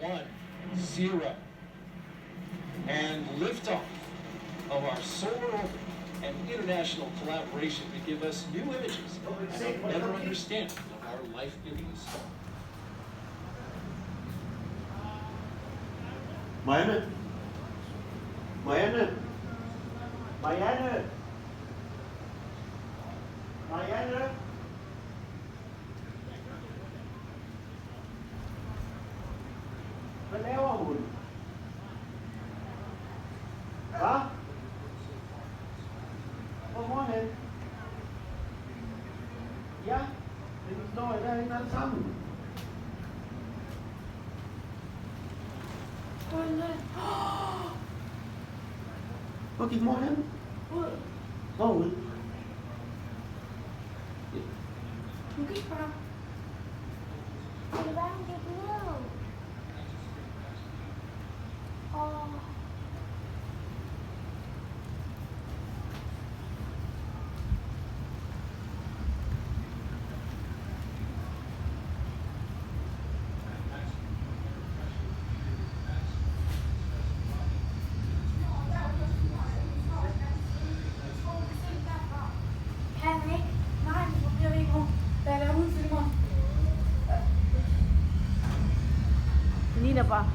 1, 0. And liftoff of our solar orbit and international collaboration to give us new images and a better understanding of our life-giving star. Marianne? Marianne? Marianne? Marianne? Hvad laver hun? Hvad? Hvor mor hen? Ja, den står I derinde alle sammen. Hvor gik mor hen? Ud. Hvor ud? Hun gik bare. Det kan være, hun gik ned. Kan han ikke? Nej, nu bliver vi ikke. Der er hun filmer. Det ligner bare.